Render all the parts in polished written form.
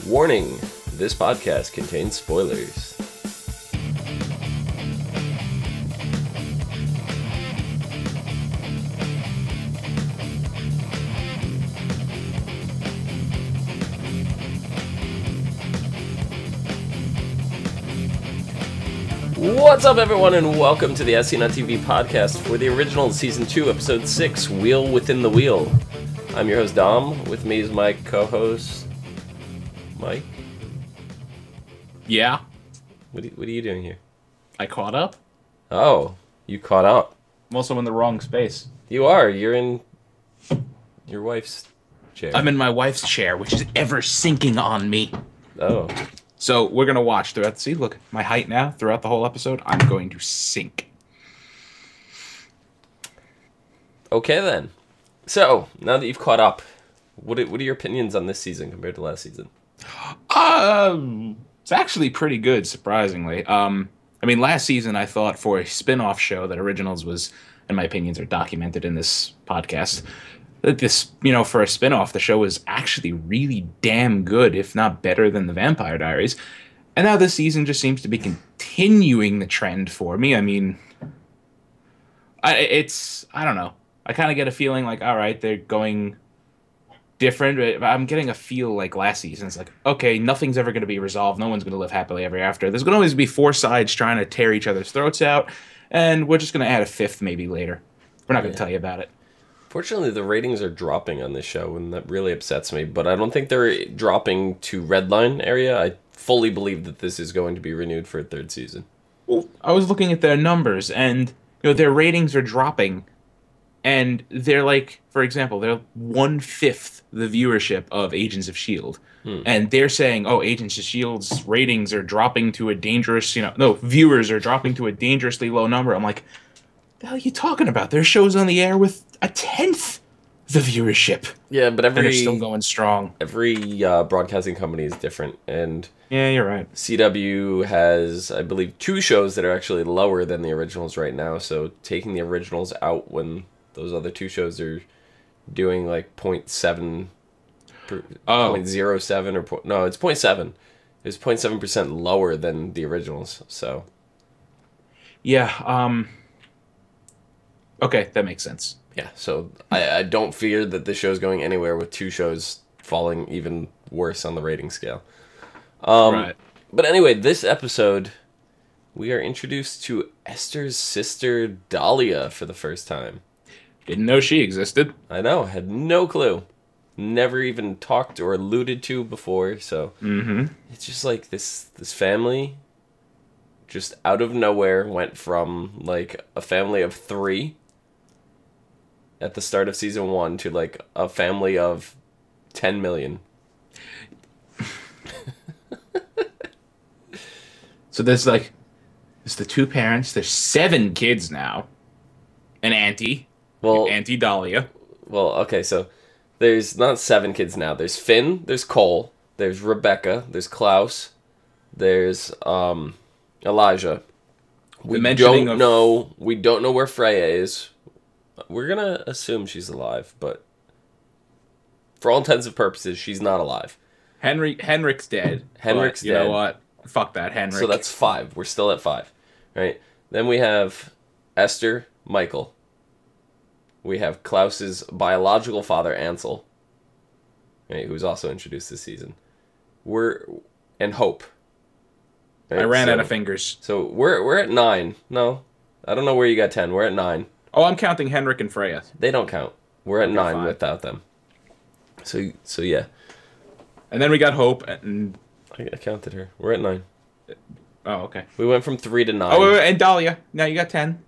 Warning, this podcast contains spoilers. What's up, everyone, and welcome to the ASOTV podcast for the original Season 2, Episode 6, Wheel Within the Wheel. I'm your host, Dom. With me is my co-host, Mike. Yeah? What are you doing here? I caught up? Oh, you caught up. I'm also in the wrong space. You are. You're in your wife's chair. I'm in my wife's chair, which is ever sinking on me. Oh. So we're going to watch throughout the... See, look, my height now, throughout the whole episode, I'm going to sink. Okay, then. So, now that you've caught up, what are your opinions on this season compared to last season? It's actually pretty good, surprisingly. I mean, last season I thought for a spin-off show that Originals was, and my opinions are documented in this podcast, that this, for a spin-off, the show was actually really damn good, if not better than the Vampire Diaries. And now this season just seems to be continuing the trend for me. I mean, I don't know. I kind of get a feeling like, all right, they're going different. But I'm getting a feel like last season. It's like, okay, nothing's ever going to be resolved. No one's going to live happily ever after. There's going to always be four sides trying to tear each other's throats out. And we're just going to add a fifth maybe later. We're not going to tell you about it. Fortunately, the ratings are dropping on this show, and that really upsets me. But I don't think they're dropping to red line area. I fully believe that this is going to be renewed for a third season. Well, I was looking at their numbers, and their ratings are dropping. And they're like, for example, they're 1/5 the viewership of Agents of S.H.I.E.L.D. And they're saying, oh, Agents of S.H.I.E.L.D.'s ratings are dropping to a dangerous, viewers are dropping to a dangerously low number. I'm like, the hell are you talking about? Their show's on the air with 1/10 the viewership. Yeah, but and they're still going strong. Every broadcasting company is different, and yeah, you're right. CW has, I believe, 2 shows that are actually lower than the originals right now. So taking the originals out when those other 2 shows are doing like 0.7, 0.07 or no, it's 0.7. It's 0.7% lower than the originals. So yeah, okay, that makes sense. Yeah, so I don't fear that this show's going anywhere with 2 shows falling even worse on the rating scale. Right. But anyway, this episode, we are introduced to Esther's sister, Dahlia, for the first time. Didn't know she existed. I know, had no clue. Never even talked or alluded to before, so... It's just like this family, just out of nowhere, went from, like, a family of 3... at the start of season 1 to like a family of 10 million. So there's the 2 parents. There's 7 kids now. An auntie. Well, Auntie Dahlia. Well, okay, so there's not 7 kids now. There's Finn, there's Cole, there's Rebecca, there's Klaus, there's Elijah. We don't know where Freya is. We're gonna assume she's alive, but for all intents and purposes, she's not alive. Henrik's dead. Henrik's dead. You know what? Fuck that, Henrik. So that's 5. We're still at 5, right? Then we have Esther, Michael. We have Klaus's biological father, Ansel, right, who's also introduced this season. And Hope. Right? I ran out of fingers. So we're at 9. No, I don't know where you got 10. We're at 9. Oh, I'm counting Henrik and Freya. They don't count. We're at 9 fine. without them. So yeah. And then we got Hope, and I counted her. We're at 9. Oh, okay. We went from 3 to 9. Oh, and Dahlia. Now you got 10.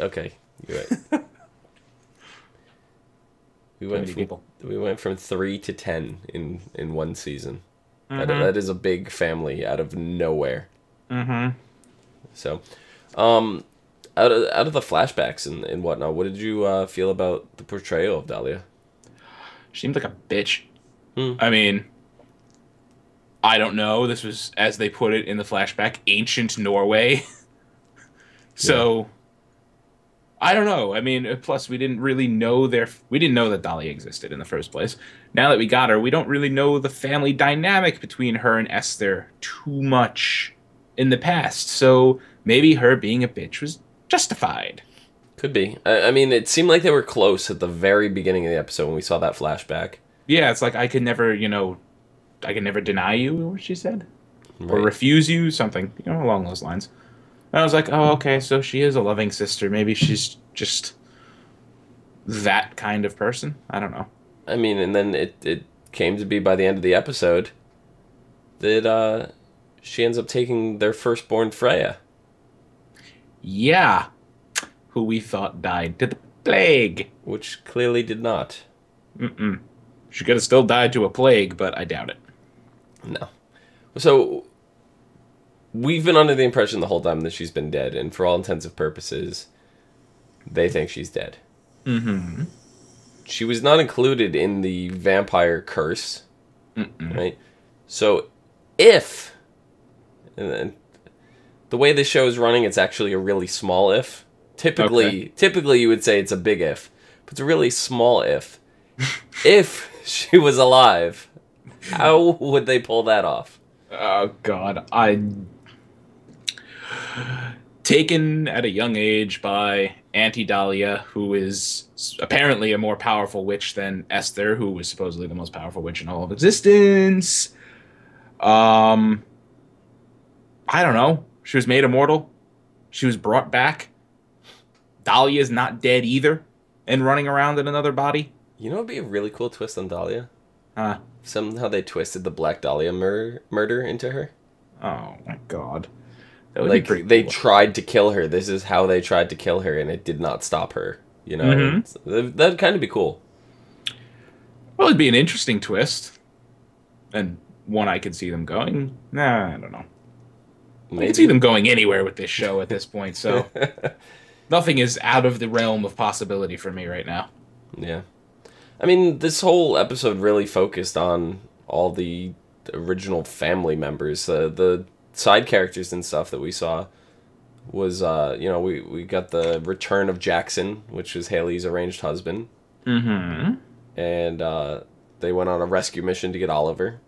Okay, you're right. We went from 3 to 10 in one season. That is a big family out of nowhere. So, out of the flashbacks and whatnot, what did you feel about the portrayal of Dahlia? She seemed like a bitch. I mean, I don't know. This was, as they put it in the flashback, ancient Norway. So, I don't know. I mean, plus we didn't really know we didn't know that Dahlia existed in the first place. Now that we got her, we don't really know the family dynamic between her and Esther too much in the past. So maybe her being a bitch was justified. Could be. I mean, it seemed like they were close at the very beginning of the episode when we saw that flashback. Yeah, it's like I could never, I can never deny you, what she said, Right. or refuse you, something, along those lines. And I was like, oh, okay, so she is a loving sister. Maybe she's just that kind of person. I don't know. I mean, and then it came to be by the end of the episode that she ends up taking their firstborn, Freya. Yeah. Who we thought died to the plague. Which clearly did not. Mm-mm. She could have still died to a plague, but I doubt it. No. So, we've been under the impression the whole time that she's been dead, and for all intents and purposes, they think she's dead. Mm-hmm. She was not included in the vampire curse, right? So, if, and then the way the show is running, it's actually a really small if. Typically you would say it's a big if, but it's a really small if. If she was alive, how would they pull that off? Oh, God. Taken at a young age by Auntie Dahlia, who is apparently a more powerful witch than Esther, who was supposedly the most powerful witch in all of existence. I don't know. She was made immortal. She was brought back. Dahlia's not dead either and running around in another body. You know what would be a really cool twist on Dahlia? Huh? Somehow they twisted the Black Dahlia murder into her. Oh, my God. That would Like, be pretty they cool. tried to kill her. This is how they tried to kill her, and it did not stop her. That'd kind of be cool. Well, it'd be an interesting twist. And one I could see them going. Nah, I don't know. I could see them going anywhere with this show at this point, so... Nothing is out of the realm of possibility for me right now. Yeah. I mean, this whole episode really focused on all the original family members. The side characters and stuff that we saw was, we got the return of Jackson, which was Haley's arranged husband. Mm-hmm. And they went on a rescue mission to get Oliver.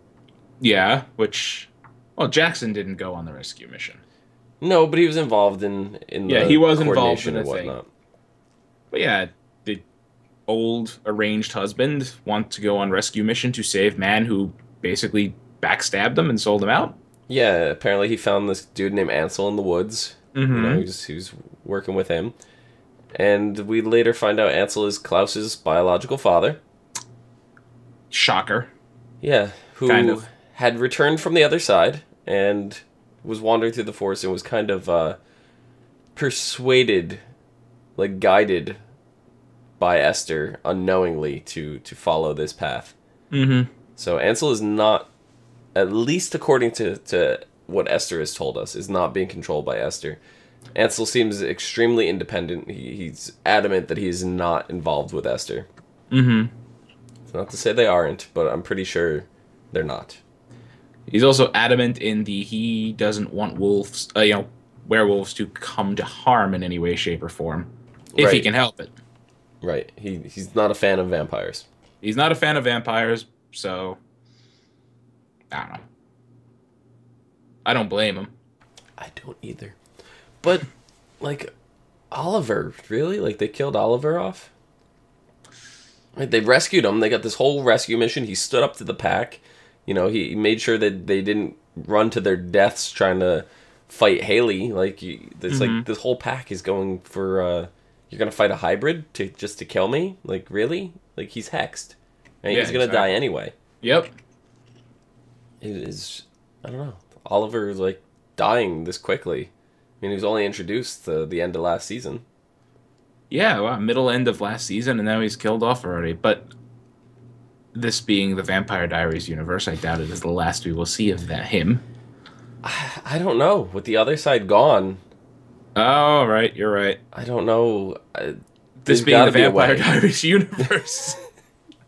Yeah, well, Jackson didn't go on the rescue mission. No, but he was involved in the he was involved in and the whatnot. thing. But yeah, the old arranged husband want to go on rescue mission to save man who basically backstabbed him and sold him out. Yeah, apparently he found this dude named Ansel in the woods. Mm-hmm. He was working with him. And we later find out Ansel is Klaus's biological father. Shocker. Yeah, who kind of had returned from the other side and was wandering through the forest and was kind of persuaded, like guided by Esther unknowingly to follow this path. Mm-hmm. So Ansel is not, at least according to what Esther has told us, is not being controlled by Esther. Ansel seems extremely independent. He's adamant that he is not involved with Esther. Mm-hmm. It's not to say they aren't, but I'm pretty sure they're not. He's also adamant in he doesn't want werewolves to come to harm in any way, shape, or form, if he can help it. Right. He's not a fan of vampires. He's not a fan of vampires, so I don't know. I don't blame him. I don't either. But, like, Oliver, really? Like, they killed Oliver off? Like, they rescued him. They got this whole rescue mission. He stood up to the pack. He made sure that they didn't run to their deaths trying to fight Haley. Like, it's like this whole pack is going for, you're going to fight a hybrid just to kill me? Like, really? Like, he's hexed. And he's going to die anyway. Yep. It is, I don't know. Oliver is, like, dying this quickly. I mean, he was only introduced to the end of last season. Yeah, well, middle end of last season, and now he's killed off already. But this being the Vampire Diaries universe, I doubt it is the last we will see of him. I don't know. With the other side gone... Oh, right, you're right. I don't know. This being the Vampire Diaries universe,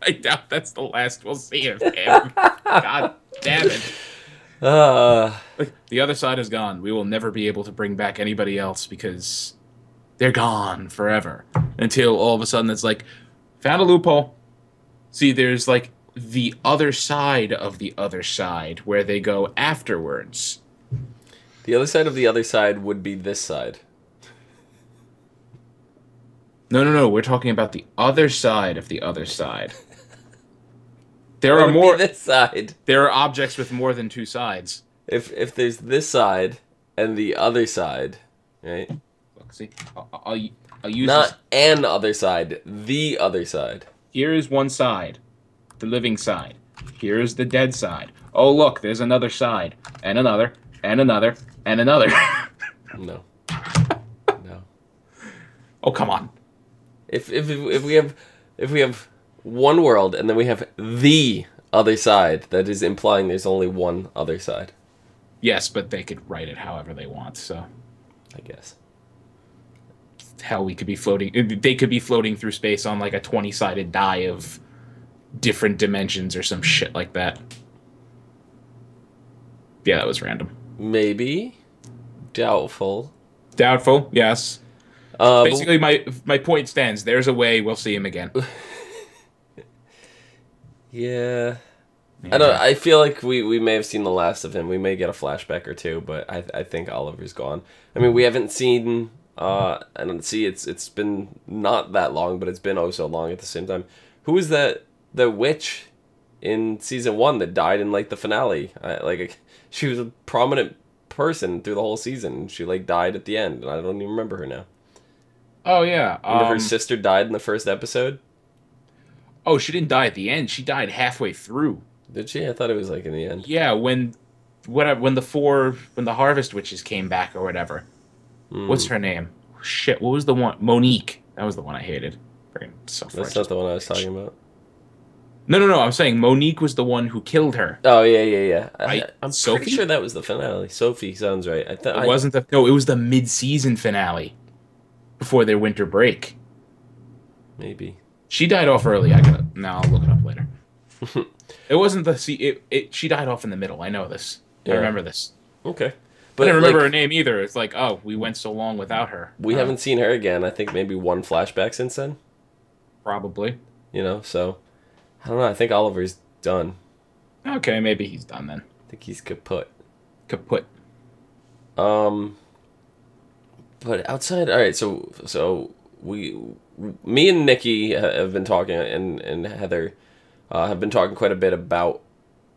I doubt that's the last we'll see of him. God damn it. The other side is gone. We will never be able to bring back anybody else because they're gone forever. Until all of a sudden it's like, found a loophole. See, there's like the other side of the other side where they go afterwards. The other side of the other side would be this side. No. We're talking about the other side of the other side. There are more. This side. There are objects with more than two sides. If there's this side and the other side, right? Look, see, I'll use not this. An other side, the other side. Here is one side, the living side. Here is the dead side. Oh, look, there's another side, and another, and another, and another. No. No. Oh, come on. If we have one world and then we have the other side, that is implying there's only one other side. Yes, but they could write it however they want, so I guess. Hell, we could be floating. They could be floating through space on like a 20-sided die of different dimensions or some shit like that. Yeah, that was random. Maybe. Doubtful. Doubtful, yes. Basically, my point stands. There's a way we'll see him again. Yeah. I don't. I feel like we may have seen the last of him. We may get a flashback or two, but I think Oliver's gone. I mean, we haven't seen. I don't see. It's been not that long, but it's been oh so long at the same time. Who was that? The witch in season 1 that died in like the finale. She was a prominent person through the whole season. She like died at the end, and I don't even remember her now. Oh yeah. Remember her sister died in the first episode. Oh, she didn't die at the end. She died halfway through. Did she? I thought it was like in the end. Yeah, when the Harvest Witches came back or whatever. What's her name? Shit, what was the one? Monique. That was the one I hated. That's not the one I was talking about. No. I'm saying Monique was the one who killed her. Oh yeah. I'm Sophie? pretty sure that was the finale. Sophie sounds right. It was the mid-season finale before their winter break. Maybe. She died off early. I'll look it up later. It wasn't she died off in the middle. I know this. Yeah. I remember this. Okay. But I didn't remember her name either. It's like, oh, we went so long without her. We haven't seen her again. I think maybe one flashback since then. Probably. So I don't know. I think Oliver's done. Okay, maybe he's done then. I think he's kaput. Kaput. But outside, all right. So me and Nikki have been talking, and Heather have been talking quite a bit about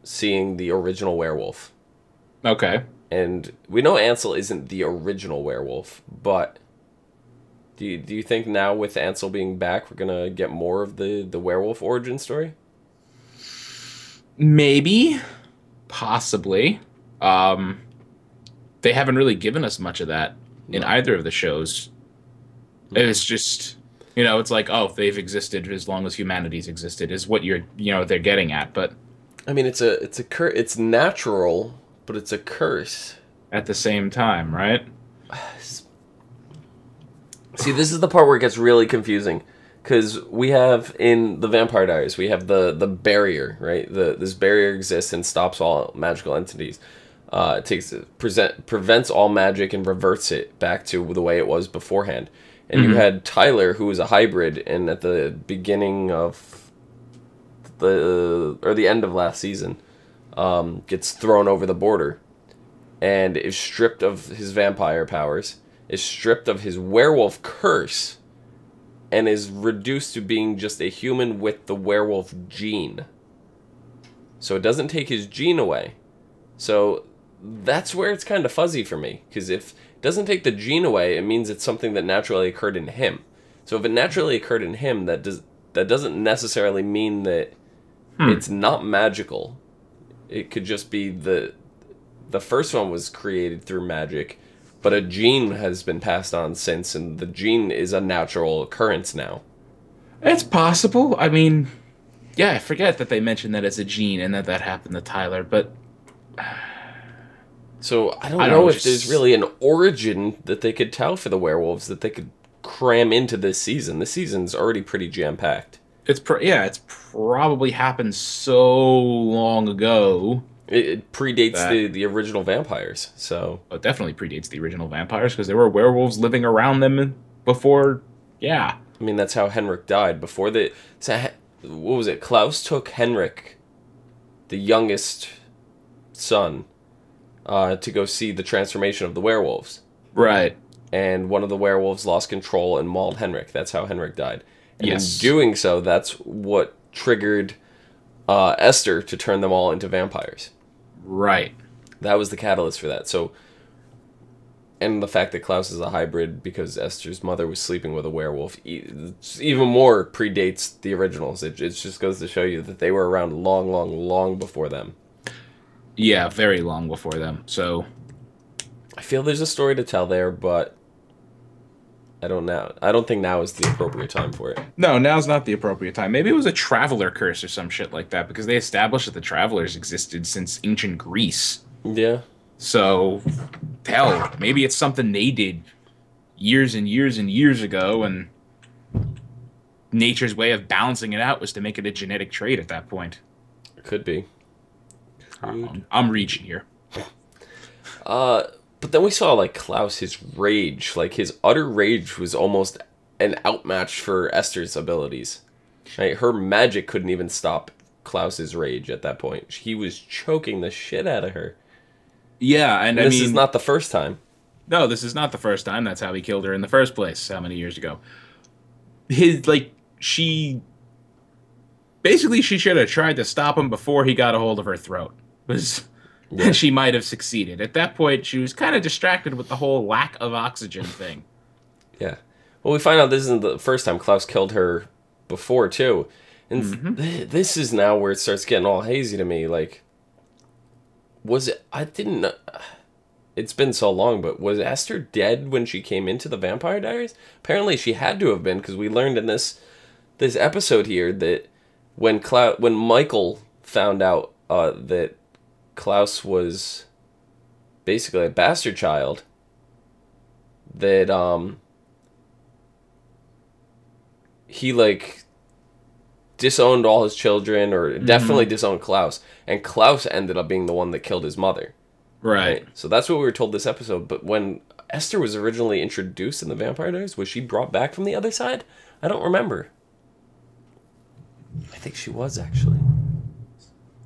seeing the original werewolf. Okay. And we know Ansel isn't the original werewolf, but do you think now with Ansel being back, we're gonna get more of the werewolf origin story? Maybe, possibly. They haven't really given us much of that in either of the shows. It's just, it's like, oh, they've existed as long as humanity's existed is what they're getting at. But I mean, it's natural, but it's a curse at the same time, right? See, this is the part where it gets really confusing, because we have in the Vampire Diaries, we have the barrier, right? This barrier exists and stops all magical entities. It prevents all magic and reverts it back to the way it was beforehand. And you had Tyler, who was a hybrid, and at the beginning of the end of last season, gets thrown over the border and is stripped of his vampire powers, is stripped of his werewolf curse, and is reduced to being just a human with the werewolf gene. So it doesn't take his gene away. So that's where it's kind of fuzzy for me, because if it doesn't take the gene away, it means it's something that naturally occurred in him. So if it naturally occurred in him, that doesn't necessarily mean that it's not magical. It could just be the first one was created through magic, but a gene has been passed on since, and the gene is a natural occurrence now. It's possible. I mean, yeah, I forget that they mentioned that as a gene and that happened to Tyler, but so I don't know if there's really an origin that they could tell for the werewolves that they could cram into this season. This season's already pretty jam-packed. It's probably happened so long ago. It predates the original vampires, so... It definitely predates the original vampires, because there were werewolves living around them before, yeah. I mean, that's how Henrik died. Before the... what was it? Klaus took Henrik, the youngest son, to go see the transformation of the werewolves. Right. And one of the werewolves lost control and mauled Henrik. That's how Henrik died. And yes. in doing so, that's what triggered Esther to turn them all into vampires. Right. That was the catalyst for that. So, and the fact that Klaus is a hybrid because Esther's mother was sleeping with a werewolf even more predates the originals. It just goes to show you that they were around long, long, long before them. Yeah, very long before them. So, I feel there's a story to tell there, but I don't know. I don't think now is the appropriate time for it. No, now's not the appropriate time. Maybe it was a traveler curse or some shit like that, because they established that the travelers existed since ancient Greece. Yeah. So, hell, maybe it's something they did years and years and years ago, and nature's way of balancing it out was to make it a genetic trait at that point. It could be. I'm reaching here. But then we saw, like, Klaus, his rage. Like, his utter rage was almost an outmatch for Esther's abilities. Right? Her magic couldn't even stop Klaus's rage at that point. He was choking the shit out of her. Yeah, and this is not the first time. No, this is not the first time. That's how he killed her in the first place, how many years ago. She should have tried to stop him before he got a hold of her throat. Yeah. She might have succeeded. At that point, she was kind of distracted with the whole lack of oxygen thing. Yeah. Well, we find out this isn't the first time Klaus killed her before, too. And this is now where it starts getting all hazy to me. Like, was it... I didn't know... It's been so long, but was Esther dead when she came into the Vampire Diaries? Apparently she had to have been, because we learned in this episode here that when Michael found out that Klaus was basically a bastard child, that he, like, disowned all his children, or definitely disowned Klaus, and Klaus ended up being the one that killed his mother. Right. So that's what we were told this episode. But when Esther was originally introduced in the Vampire Diaries, was she brought back from the other side? I don't remember. I think she was, actually.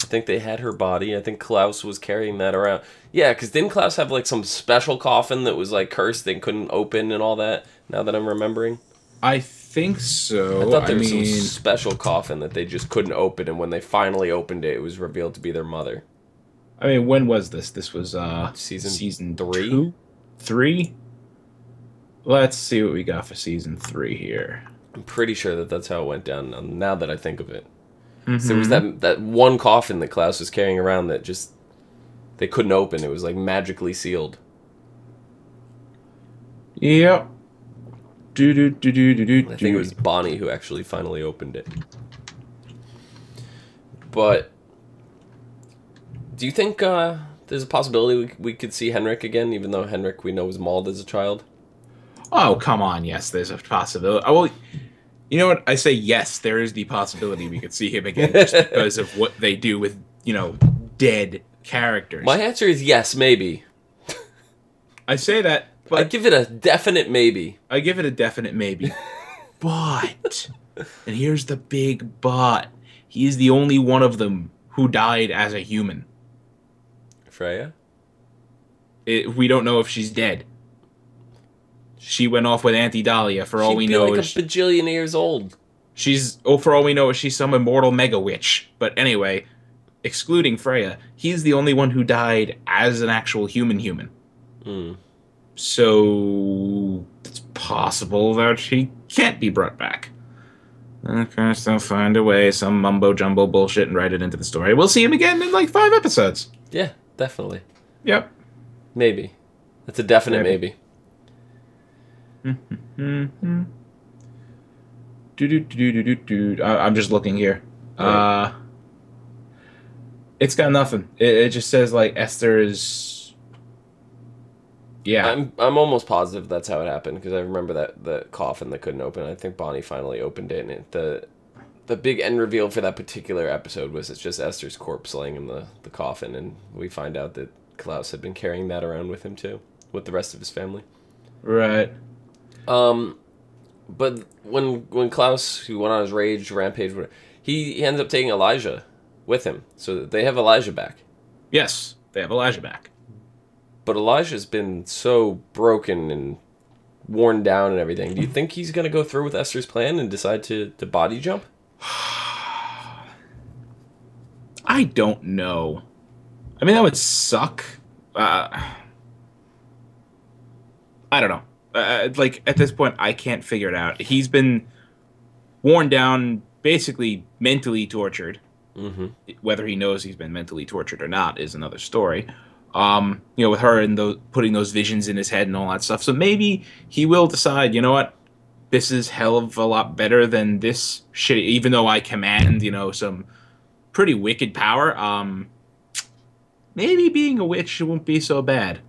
I think they had her body. I think Klaus was carrying that around. Yeah, because didn't Klaus have, like, some special coffin that was, like, cursed and couldn't open and all that, now that I'm remembering? I think so. I thought there was some special coffin that they just couldn't open, and when they finally opened it, it was revealed to be their mother. I mean, when was this? This was season 3? 2? 3? Let's see what we got for season 3 here. I'm pretty sure that that's how it went down, now that I think of it. So there was that one coffin that Klaus was carrying around that just... they couldn't open. It was, like, magically sealed. Yep. I think it was Bonnie who actually finally opened it. But... do you think there's a possibility we could see Henrik again, even though Henrik we know was mauled as a child? Oh, come on. Yes, there's a possibility. Oh, well, you know what? I say yes, there is the possibility we could see him again just because of what they do with, dead characters. My answer is yes, maybe. I say that, but... I give it a definite maybe. I give it a definite maybe. But, and here's the big but, he is the only one of them who died as a human. Freya? We don't know if she's dead. She went off with Auntie Dahlia. For all we know, like a bajillion years old. For all we know, she's some immortal mega witch. But anyway, excluding Freya, he's the only one who died as an actual human. So it's possible that he can't be brought back. Of course, they'll find a way, some mumbo-jumbo bullshit, and write it into the story. We'll see him again in, like, 5 episodes. Yeah, definitely. Yep. Maybe. That's a definite maybe. I'm just looking here. Right. It's got nothing. It just says, like, Esther is... Yeah. I'm almost positive that's how it happened, because I remember the coffin that couldn't open. I think Bonnie finally opened it, and the big end reveal for that particular episode was it's just Esther's corpse laying in the coffin, and we find out that Klaus had been carrying that around with him too, with the rest of his family. Right. But when Klaus, who went on his rage rampage, he ends up taking Elijah with him, so they have Elijah back. Yes, they have Elijah back. But Elijah's been so broken and worn down and everything. Do you think he's going to go through with Esther's plan and decide to body jump? I don't know. I mean, that would suck. I don't know. Like, at this point, I can't figure it out. He's been worn down, basically mentally tortured. Mm-hmm. Whether he knows he's been mentally tortured or not is another story. With her and putting those visions in his head and all that stuff. So maybe he will decide, you know what? This is hell of a lot better than this shit. Even though I command, some pretty wicked power. Maybe being a witch won't be so bad.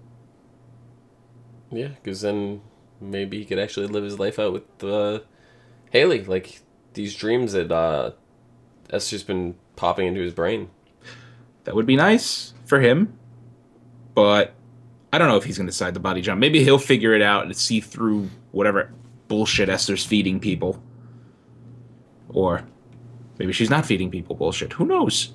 Yeah, because then maybe he could actually live his life out with Haley. Like, these dreams that Esther's been popping into his brain. That would be nice for him. But I don't know if he's going to decide the body jump. Maybe he'll figure it out and see through whatever bullshit Esther's feeding people. Or maybe she's not feeding people bullshit. Who knows?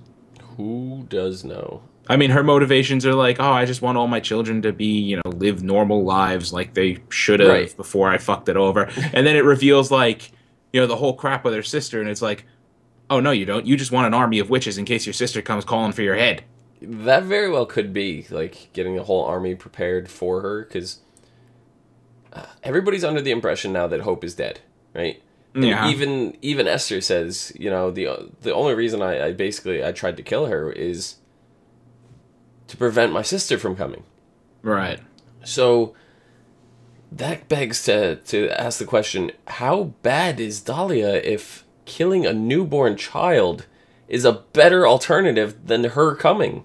Who does know? I mean, her motivations are like, oh, I just want all my children to be, live normal lives like they should have before I fucked it over. And then it reveals, like, the whole crap with her sister. And it's like, oh, no, you don't. You just want an army of witches in case your sister comes calling for your head. That very well could be, like, getting a whole army prepared for her, because everybody's under the impression now that Hope is dead, right? Yeah. And even Esther says, the only reason I tried to kill her is to prevent my sister from coming. Right. So that begs to ask the question, how bad is Dahlia if killing a newborn child is a better alternative than her coming?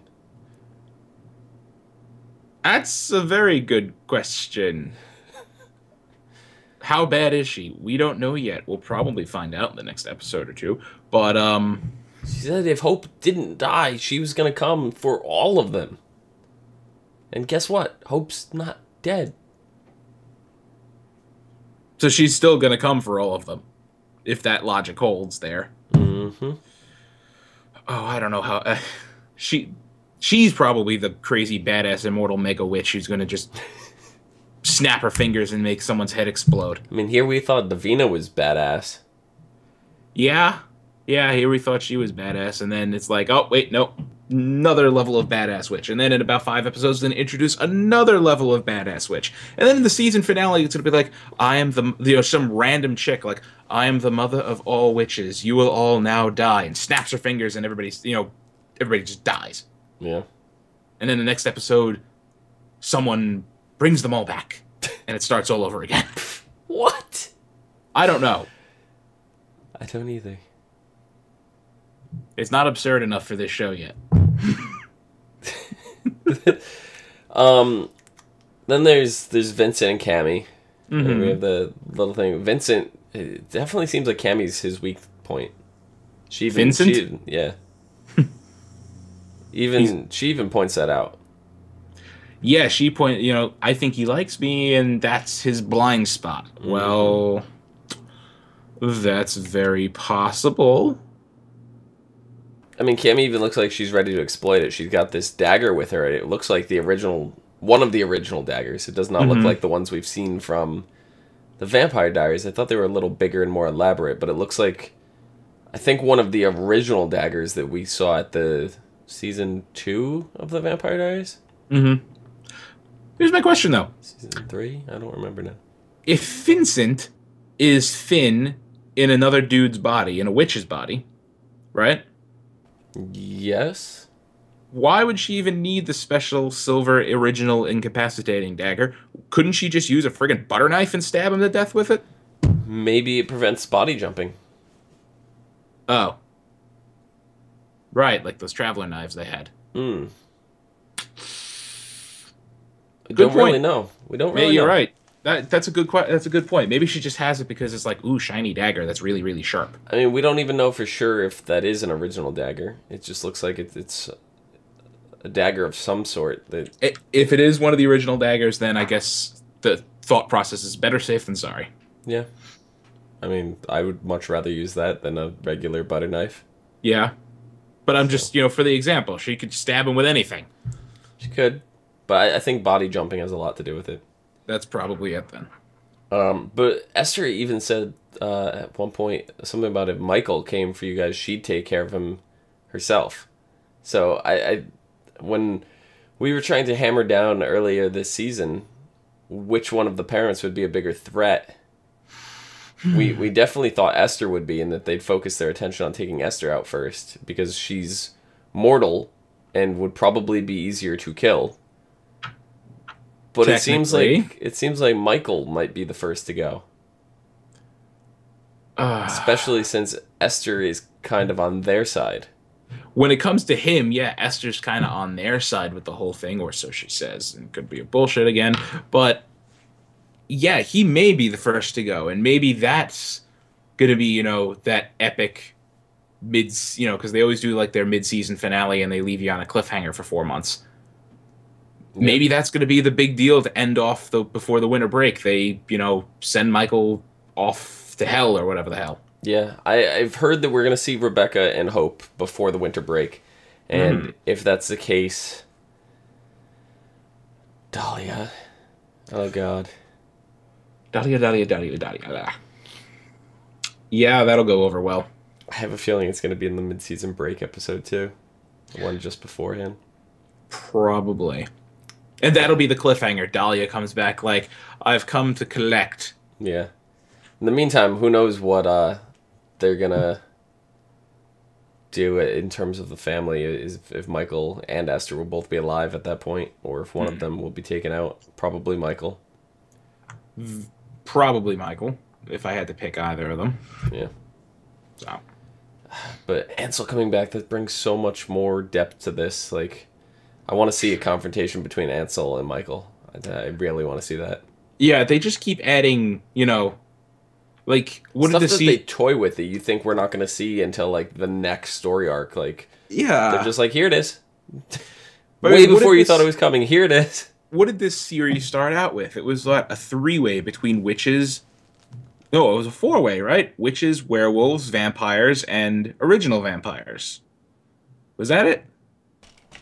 That's a very good question. How bad is she? We don't know yet. We'll probably find out in the next episode or two. But, she said if Hope didn't die, she was going to come for all of them. And guess what? Hope's not dead. So she's still going to come for all of them. If that logic holds there. Mm-hmm. Oh, I don't know how... She's probably the crazy, badass, immortal mega witch who's going to just snap her fingers and make someone's head explode. I mean, here we thought Davina was badass. Yeah, here we thought she was badass, and then it's like, oh, wait, no. Another level of badass witch. And then in about 5 episodes, then introduce another level of badass witch. And then in the season finale, it's going to be like, I am some random chick, like, I am the mother of all witches. You will all now die. And snaps her fingers, and everybody just dies. Yeah. And then the next episode, someone brings them all back. And it starts all over again. What? I don't know. I don't either. It's not absurd enough for this show yet. Then there's Vincent and Cammy. Mm-hmm. And we have the little thing. Vincent, it definitely seems like Cammy's his weak point. Vincent? Yeah. She even points that out. Yeah, I think he likes me, and that's his blind spot. Mm-hmm. Well, that's very possible. I mean, Cammy even looks like she's ready to exploit it. She's got this dagger with her. It looks like one of the original daggers. It does not look like the ones we've seen from the Vampire Diaries. I thought they were a little bigger and more elaborate, but it looks like, I think, one of the original daggers that we saw at the season 2 of the Vampire Diaries. Mm-hmm. Here's my question, though. Season 3? I don't remember now. If Vincent is Finn in another dude's body, in a witch's body, right? Yes. Why would she even need the special silver original incapacitating dagger? Couldn't she just use a friggin' butter knife and stab him to death with it? Maybe it prevents body jumping. Oh. Right, like those traveler knives they had. We don't really know. We don't really know. You're right. That's a good point. Maybe she just has it because it's like, ooh, shiny dagger that's really, really sharp. I mean, we don't even know for sure if that is an original dagger. It just looks like it's a dagger of some sort. If it is one of the original daggers, then I guess the thought process is better safe than sorry. Yeah. I mean, I would much rather use that than a regular butter knife. Yeah. But I'm just, for the example, she could stab him with anything. She could. But I think body jumping has a lot to do with it. That's probably it then. But Esther even said at one point something about if Michael came for you guys, she'd take care of him herself. So when we were trying to hammer down earlier this season which one of the parents would be a bigger threat, we definitely thought Esther would be, and that they'd focus their attention on taking Esther out first because she's mortal and would probably be easier to kill. But it seems like Michael might be the first to go. Especially since Esther is kind of on their side. When it comes to him, yeah, Esther's kind of on their side with the whole thing, or so she says. And it could be a bullshit again. But, yeah, he may be the first to go. And maybe that's going to be, that epic because they always do, like, their mid-season finale and they leave you on a cliffhanger for 4 months. Yeah. Maybe that's going to be the big deal to end off before the winter break. They, send Michael off to hell or whatever the hell. Yeah, I've heard that we're going to see Rebecca and Hope before the winter break. And if that's the case... Dahlia. Oh, God. Dahlia. Yeah, that'll go over well. I have a feeling it's going to be in the mid-season break episode, too. The one just beforehand. Probably. And that'll be the cliffhanger. Dahlia comes back like, I've come to collect. Yeah. In the meantime, who knows what they're going to do in terms of the family, if Michael and Esther will both be alive at that point, or if one of them will be taken out. Probably Michael. Probably Michael, if I had to pick either of them. Yeah. So. But Ansel coming back, that brings so much more depth to this. Like, I want to see a confrontation between Ansel and Michael. I really want to see that. Yeah, they just keep adding, like, what stuff did that they toy with that you think we're not going to see until, like, the next story arc. Like, yeah, they're just like, here it is. Way before you thought it was coming, here it is. What did this series start out with? It was what, a 3-way between witches. No, it was a 4-way, right? Witches, werewolves, vampires, and original vampires. Was that it?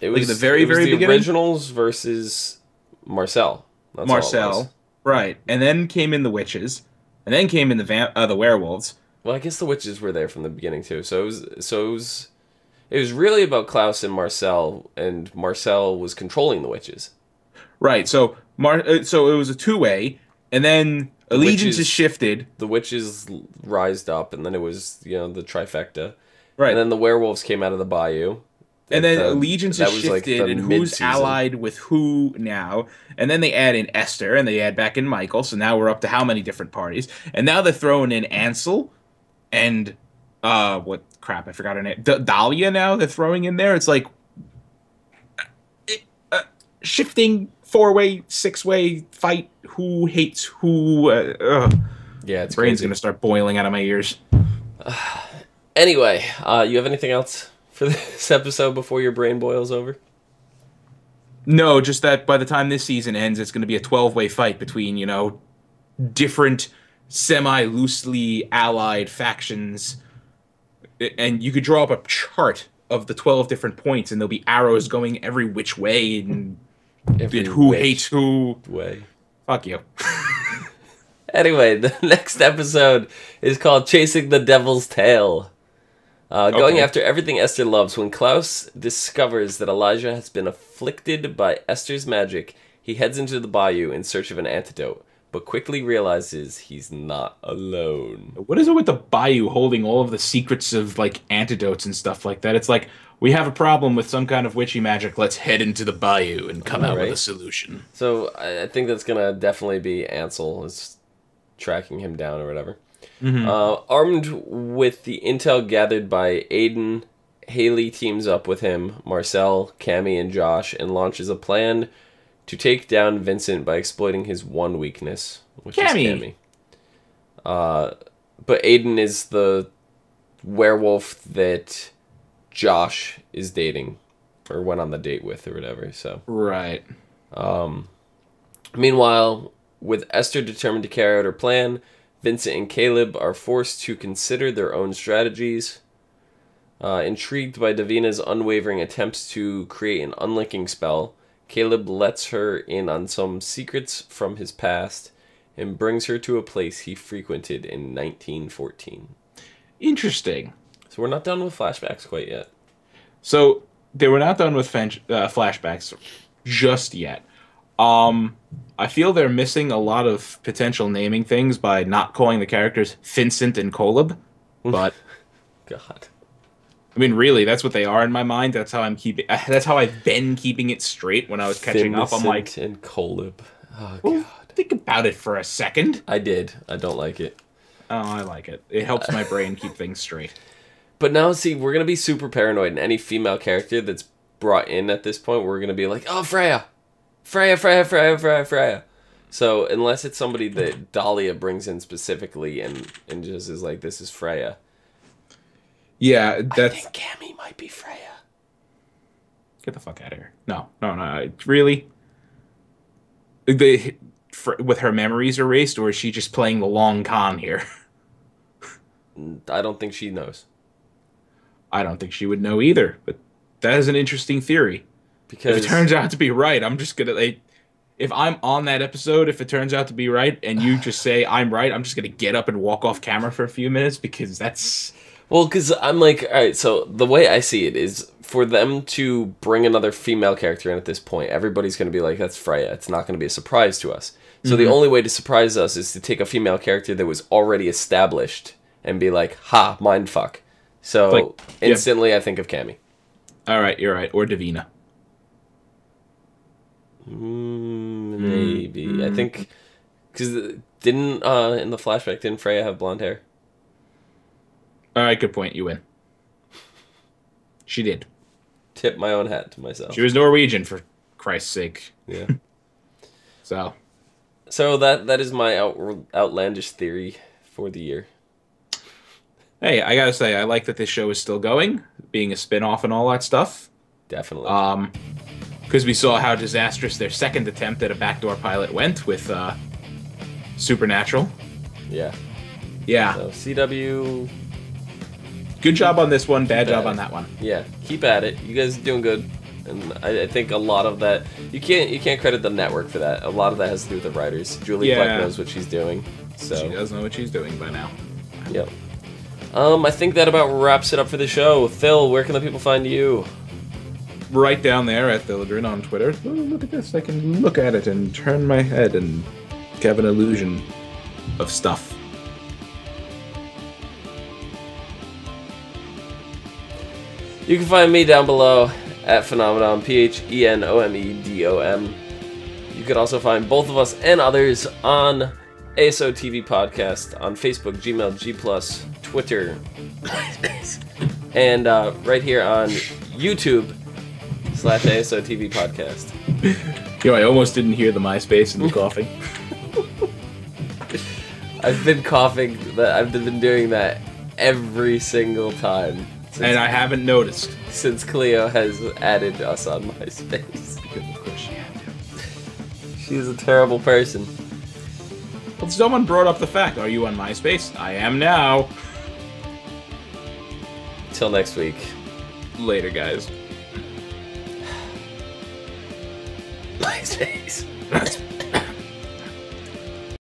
It was like the very beginning. Originals versus Marcel. That's Marcel, right? And then came in the witches, and then came in the werewolves. Well, I guess the witches were there from the beginning too. So it was really about Klaus and Marcel was controlling the witches. Right. So so it was a 2-way, and then allegiances shifted. The witches rised up, and then it was the trifecta. Right. And then the werewolves came out of the bayou. And then allegiances shifted, like, and who's allied with who now. And then they add in Esther, and they add back in Michael. So now we're up to how many different parties? And now they're throwing in Ansel and what crap? I forgot her name. Dahlia. Now they're throwing in there. It's like shifting 4-way, 6-way fight. Who hates who? Yeah, it's brain's crazy. Gonna start boiling out of my ears. Anyway, you have anything else for this episode before your brain boils over? No, just that by the time this season ends, it's going to be a 12-way fight between, different semi-loosely allied factions. And you could draw up a chart of the 12 different points, and there'll be arrows going every which way, and who hates who. Way. Fuck you. Anyway, the next episode is called Chasing the Devil's Tail. Going after everything Esther loves, when Klaus discovers that Elijah has been afflicted by Esther's magic, he heads into the bayou in search of an antidote, but quickly realizes he's not alone. What is it with the bayou holding all of the secrets of, like, antidotes and stuff like that? It's like, we have a problem with some kind of witchy magic, let's head into the bayou and come out with a solution. So I think that's going to definitely be Ansel is tracking him down or whatever. Mm-hmm. Armed with the intel gathered by Aiden, Haley teams up with him, Marcel, Cammy, and Josh, and launches a plan to take down Vincent by exploiting his one weakness, which is Cammy. But Aiden is the werewolf that Josh is dating, or went on the date with, or whatever. So right. Meanwhile, with Esther determined to carry out her plan, Vincent and Caleb are forced to consider their own strategies. Intrigued by Davina's unwavering attempts to create an unlinking spell, Caleb lets her in on some secrets from his past and brings her to a place he frequented in 1914. Interesting. So we're not done with flashbacks quite yet. So they were not done with flashbacks just yet. I feel they're missing a lot of potential naming things by not calling the characters Vincent and Caleb. But God. I mean, really, that's what they are in my mind. That's how That's how I've been keeping it straight when I was catching up. I'm like, and Caleb. Oh, well, God. Think about it for a second. I did. I don't like it. Oh, I like it. It helps my brain keep things straight. But now, see, we're going to be super paranoid, and any female character that's brought in at this point, we're going to be like, oh, Freya. Freya. So, unless it's somebody that Dahlia brings in specifically and just is like, this is Freya. Yeah, that's... I think Cammy might be Freya. Get the fuck out of here. No. Really? With her memories erased, or is she just playing the long con here? I don't think she knows. I don't think she would know either, but that is an interesting theory. Because if it turns out to be right, I'm just gonna if I'm on that episode, if it turns out to be right, and you just say I'm right, I'm just gonna get up and walk off camera for a few minutes because that's... Well, because I'm like, all right, so the way I see it is for them to bring another female character in at this point, everybody's going to be like, that's Freya. It's not going to be a surprise to us. So the only way to surprise us is to take a female character that was already established and be like, ha, mindfuck. So instantly I think of Cammy. All right, you're right. Or Davina. Maybe. I think, because in the flashback, didn't Freya have blonde hair? All right, good point. You win. She did. Tip my own hat to myself. She was Norwegian, for Christ's sake. Yeah. So that is my outlandish theory for the year. Hey, I gotta say, I like that this show is still going, being a spin-off and all that stuff. Definitely. Because we saw how disastrous their second attempt at a backdoor pilot went with Supernatural. Yeah. Yeah. So CW... Good job on this one, bad job on that one. Yeah, keep at it. You guys are doing good. And I think a lot of that... You can't credit the network for that. A lot of that has to do with the writers. Julie Black knows what she's doing. So. She does know what she's doing by now. Yep. I think that about wraps it up for the show. Phil, where can the people find you? Right down there at Thilligren on Twitter. Oh, look at this. I can look at it and turn my head and have an illusion of stuff. You can find me down below at Phenomenon, PHENOMEDOM. You could also find both of us and others on ASOTV Podcast on Facebook, Gmail, G+, Twitter, MySpace, and right here on YouTube /ASOTV Podcast. Yo, I almost didn't hear the MySpace and the coughing. I've been coughing. I've been doing that every single time. And I haven't noticed. Since Cleo has added us on MySpace. Because of course she had to. She's a terrible person. Well, someone brought up the fact, are you on MySpace? I am now. Till next week. Later, guys. MySpace.